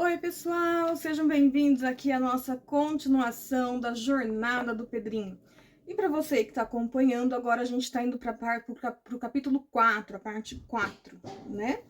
Oi, pessoal, sejam bem-vindos aqui à nossa continuação da jornada do Pedrinho. E para você que está acompanhando, agora a gente está indo para o capítulo 4, a parte 4, né?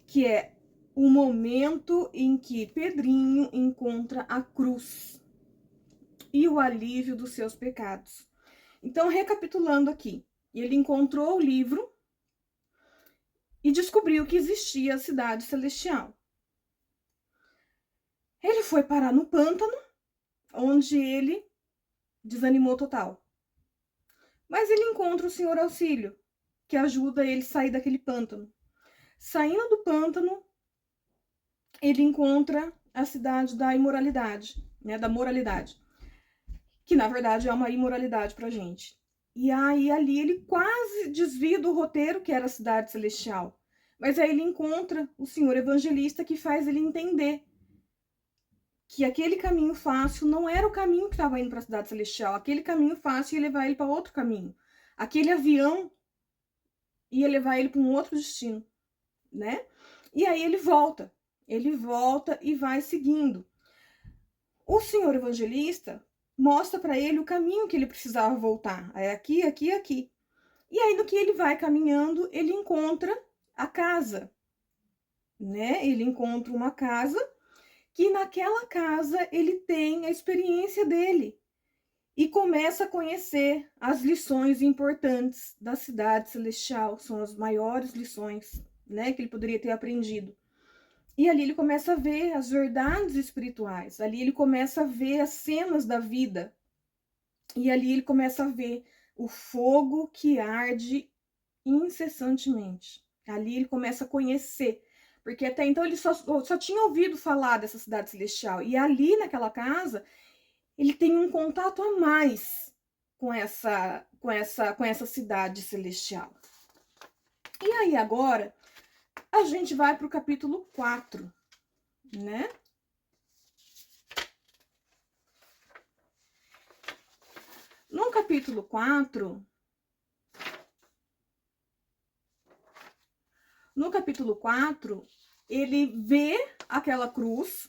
Que é o momento em que Pedrinho encontra a cruz e o alívio dos seus pecados. Então, recapitulando aqui, ele encontrou o livro e descobriu que existia a cidade celestial. Ele foi parar no pântano, onde ele desanimou total. Mas ele encontra o Senhor Auxílio, que ajuda ele a sair daquele pântano. Saindo do pântano, ele encontra a cidade da imoralidade, né, da moralidade, que na verdade é uma imoralidade pra gente. E aí ali ele quase desvia do roteiro, que era a cidade celestial. Mas aí ele encontra o Senhor Evangelista, que faz ele entender que aquele caminho fácil não era o caminho que estava indo para a cidade celestial. Aquele caminho fácil ia levar ele para outro caminho. Aquele avião ia levar ele para um outro destino, né? E aí ele volta e vai seguindo. O Senhor Evangelista mostra para ele o caminho que ele precisava voltar. É aqui, aqui, aqui. E aí, no que ele vai caminhando, ele encontra a casa, né? Ele encontra uma casa que naquela casa ele tem a experiência dele e começa a conhecer as lições importantes da cidade celestial, são as maiores lições, né, que ele poderia ter aprendido. E ali ele começa a ver as verdades espirituais, ali ele começa a ver as cenas da vida, e ali ele começa a ver o fogo que arde incessantemente. Ali ele começa a conhecer, porque até então ele só tinha ouvido falar dessa cidade celestial, e ali naquela casa ele tem um contato a mais com essa cidade celestial. E aí agora a gente vai para o capítulo 4, né? No capítulo 4, ele vê aquela cruz,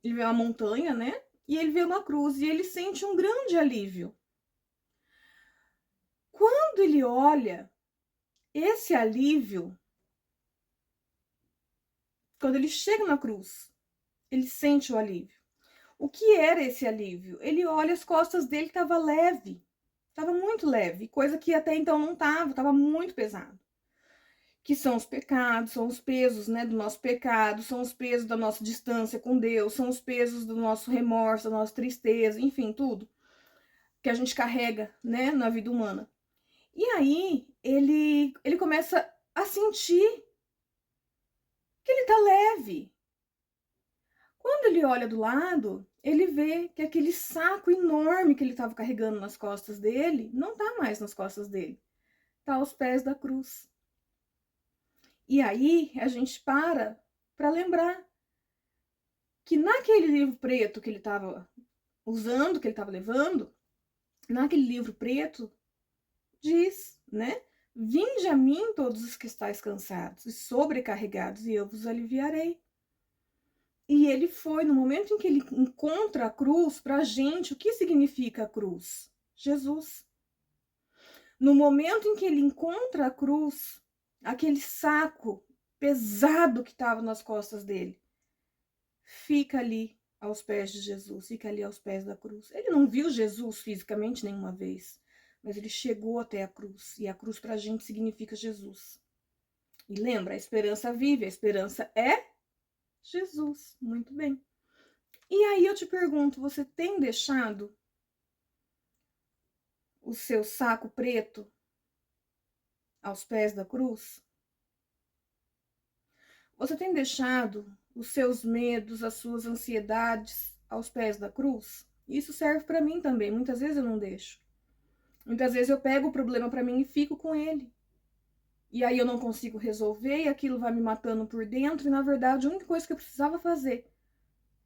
ele vê uma montanha, né? E ele vê uma cruz e ele sente um grande alívio. Quando ele olha esse alívio, quando ele chega na cruz, ele sente o alívio. O que era esse alívio? Ele olha, as costas dele, estava leve, estava muito leve, coisa que até então não estava muito pesado. Que são os pecados, são os pesos, né, do nosso pecado, são os pesos da nossa distância com Deus, são os pesos do nosso remorso, da nossa tristeza, enfim, tudo que a gente carrega, né, na vida humana. E aí ele começa a sentir que ele tá leve. Quando ele olha do lado, ele vê que aquele saco enorme que ele estava carregando nas costas dele, não tá mais nas costas dele. Tá aos pés da cruz. E aí a gente para lembrar que naquele livro preto que ele estava usando, que ele estava levando, naquele livro preto, diz, né? Vinde a mim todos os que estáis cansados e sobrecarregados, e eu vos aliviarei. E ele foi, no momento em que ele encontra a cruz, para a gente, o que significa a cruz? Jesus. No momento em que ele encontra a cruz, aquele saco pesado que estava nas costas dele, fica ali aos pés de Jesus, fica ali aos pés da cruz. Ele não viu Jesus fisicamente nenhuma vez, mas ele chegou até a cruz, e a cruz para a gente significa Jesus. E lembra, a esperança vive, a esperança é Jesus. Muito bem. E aí eu te pergunto, você tem deixado o seu saco preto aos pés da cruz? Você tem deixado os seus medos, as suas ansiedades aos pés da cruz? Isso serve para mim também. Muitas vezes eu não deixo. Muitas vezes eu pego o problema para mim e fico com ele. E aí eu não consigo resolver e aquilo vai me matando por dentro. E na verdade a única coisa que eu precisava fazer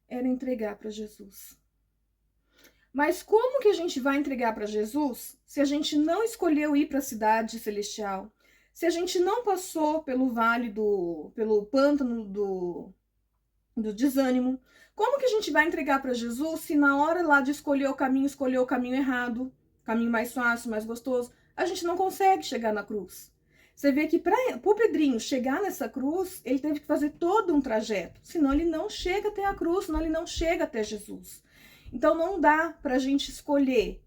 era entregar para Jesus. Mas como que a gente vai entregar para Jesus se a gente não escolheu ir para a cidade celestial? Se a gente não passou pelo pelo pântano do desânimo. Como que a gente vai entregar para Jesus se na hora lá de escolher o caminho errado, caminho mais fácil, mais gostoso, a gente não consegue chegar na cruz? Você vê que para o Pedrinho chegar nessa cruz, ele teve que fazer todo um trajeto, senão ele não chega até a cruz, senão ele não chega até Jesus. Então não dá para a gente escolher,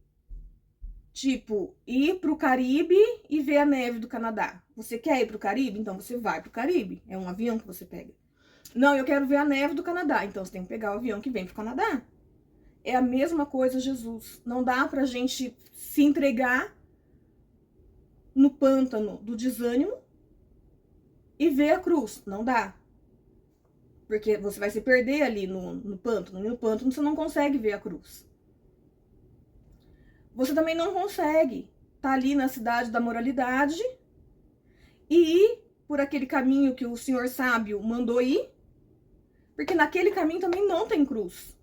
tipo, ir para o Caribe e ver a neve do Canadá. Você quer ir para o Caribe? Então você vai para o Caribe, é um avião que você pega. Não, eu quero ver a neve do Canadá. Então, você tem que pegar o avião que vem pro Canadá. É a mesma coisa, Jesus. Não dá pra gente se entregar no pântano do desânimo e ver a cruz. Não dá. Porque você vai se perder ali no pântano. E no pântano você não consegue ver a cruz. Você também não consegue estar ali na cidade da moralidade e ir por aquele caminho que o Senhor sábio mandou ir. Porque naquele caminho também não tem cruz.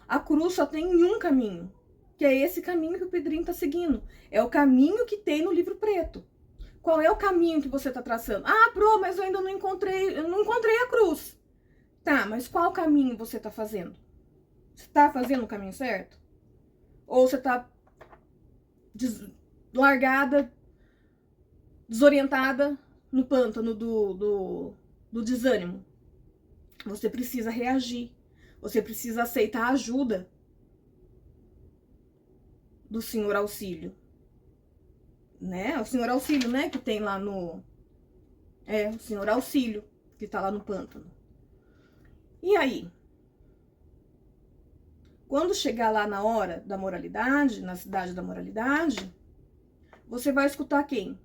A cruz só tem um caminho, que é esse caminho que o Pedrinho está seguindo. É o caminho que tem no livro preto. Qual é o caminho que você está traçando? Ah, mas eu ainda não encontrei a cruz. Tá, mas qual caminho você está fazendo? Você está fazendo o caminho certo? Ou você está largada, desorientada no pântano do desânimo? Você precisa reagir. Você precisa aceitar a ajuda do Senhor Auxílio. Né? O Senhor Auxílio, né? Que tem lá no... o Senhor Auxílio, que tá lá no pântano. E aí? Quando chegar lá na hora da moralidade, na cidade da moralidade, você vai escutar quem?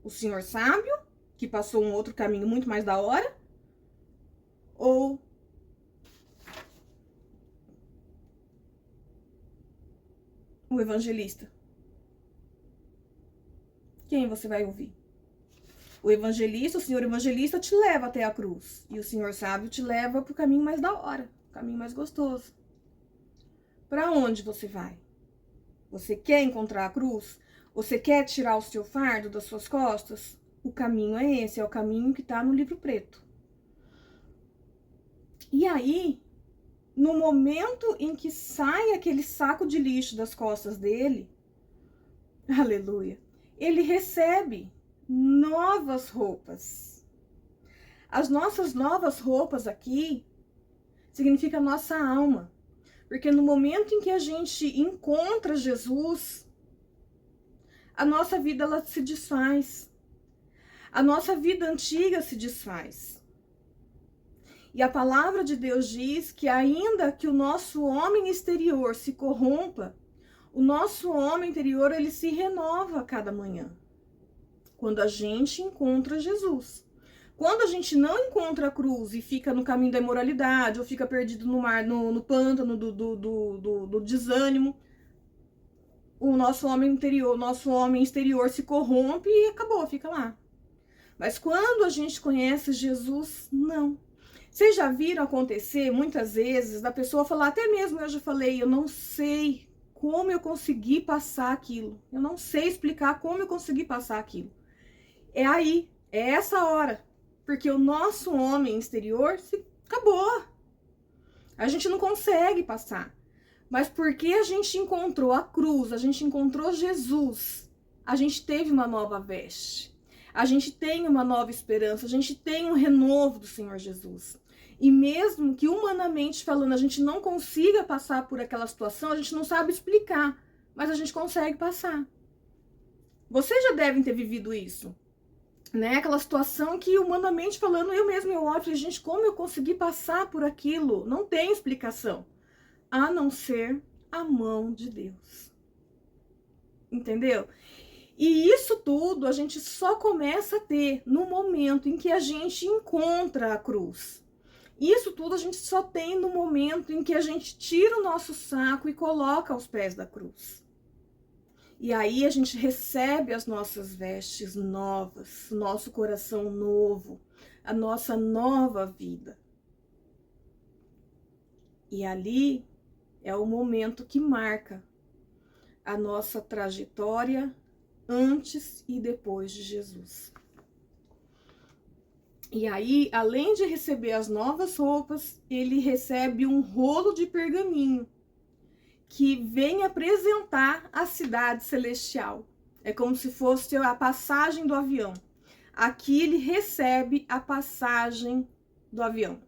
O Senhor Sábio, que passou um outro caminho muito mais da hora? Ou o evangelista? Quem você vai ouvir? O evangelista, o Senhor evangelista te leva até a cruz. E o Senhor Sábio te leva pro caminho mais da hora, o caminho mais gostoso. Para onde você vai? Você quer encontrar a cruz? Você quer tirar o seu fardo das suas costas? O caminho é esse, é o caminho que está no livro preto. E aí, no momento em que sai aquele saco de lixo das costas dele, aleluia, ele recebe novas roupas. As nossas novas roupas aqui significa nossa alma. Porque no momento em que a gente encontra Jesus, a nossa vida ela se desfaz. A nossa vida antiga se desfaz. E a palavra de Deus diz que ainda que o nosso homem exterior se corrompa, o nosso homem interior ele se renova a cada manhã. Quando a gente encontra Jesus. Quando a gente não encontra a cruz e fica no caminho da imoralidade, ou fica perdido no mar, no pântano do desânimo, o nosso homem exterior se corrompe e acabou, fica lá. Mas quando a gente conhece Jesus, não. Vocês já viram acontecer muitas vezes da pessoa falar, até mesmo eu já falei, eu não sei como eu consegui passar aquilo. Eu não sei explicar como eu consegui passar aquilo. É aí, é essa hora. Porque o nosso homem exterior acabou. A gente não consegue passar. Mas porque a gente encontrou a cruz, a gente encontrou Jesus, a gente teve uma nova veste. A gente tem uma nova esperança, a gente tem um renovo do Senhor Jesus. E mesmo que humanamente falando a gente não consiga passar por aquela situação, a gente não sabe explicar, mas a gente consegue passar. Vocês já devem ter vivido isso, né? Aquela situação que humanamente falando, eu olho e falei, gente, como eu consegui passar por aquilo? Não tem explicação, a não ser a mão de Deus. Entendeu? E isso tudo a gente só começa a ter no momento em que a gente encontra a cruz. Isso tudo a gente só tem no momento em que a gente tira o nosso saco e coloca aos pés da cruz. E aí a gente recebe as nossas vestes novas, nosso coração novo, a nossa nova vida. E ali é o momento que marca a nossa trajetória antes e depois de Jesus. E aí, além de receber as novas roupas, ele recebe um rolo de pergaminho que vem apresentar a cidade celestial. É como se fosse a passagem do avião. Aqui ele recebe a passagem do avião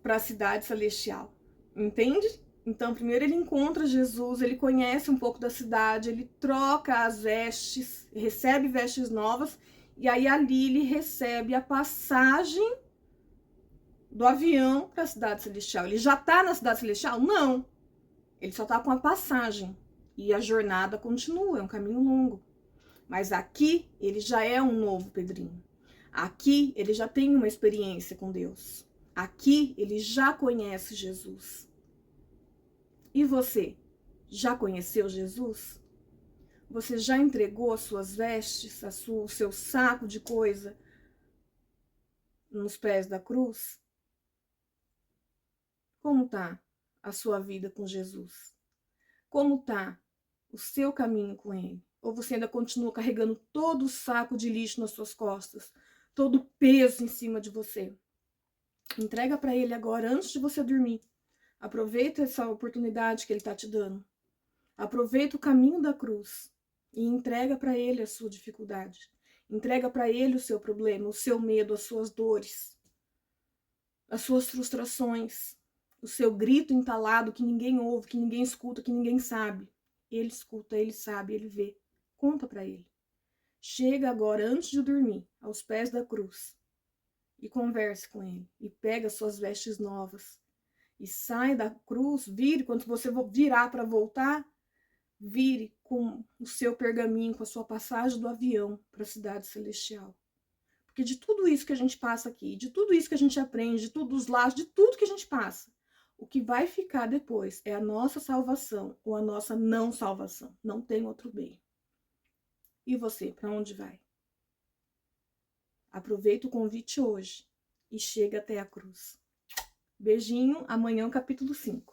para a cidade celestial. Entende? Então, primeiro ele encontra Jesus, ele conhece um pouco da cidade, ele troca as vestes, recebe vestes novas, e aí ali ele recebe a passagem do avião para a cidade celestial. Ele já está na cidade celestial? Não. Ele só está com a passagem. E a jornada continua, é um caminho longo. Mas aqui ele já é um novo Pedrinho. Aqui ele já tem uma experiência com Deus. Aqui ele já conhece Jesus. E você? Já conheceu Jesus? Você já entregou as suas vestes, o seu saco de coisa nos pés da cruz? Como tá a sua vida com Jesus? Como tá o seu caminho com Ele? Ou você ainda continua carregando todo o saco de lixo nas suas costas, todo o peso em cima de você? Entrega para Ele agora, antes de você dormir. Aproveita essa oportunidade que Ele está te dando. Aproveita o caminho da cruz e entrega para Ele a sua dificuldade. Entrega para Ele o seu problema, o seu medo, as suas dores, as suas frustrações, o seu grito entalado que ninguém ouve, que ninguém escuta, que ninguém sabe. Ele escuta, Ele sabe, Ele vê. Conta para Ele. Chega agora, antes de dormir, aos pés da cruz e converse com Ele. E pega suas vestes novas. E sai da cruz, vire, quando você virar para voltar, vire com o seu pergaminho, com a sua passagem do avião para a cidade celestial. Porque de tudo isso que a gente passa aqui, de tudo isso que a gente aprende, de todos os lados, de tudo que a gente passa, o que vai ficar depois é a nossa salvação ou a nossa não salvação. Não tem outro meio. E você, para onde vai? Aproveita o convite hoje e chega até a cruz. Beijinho, amanhã o capítulo 5.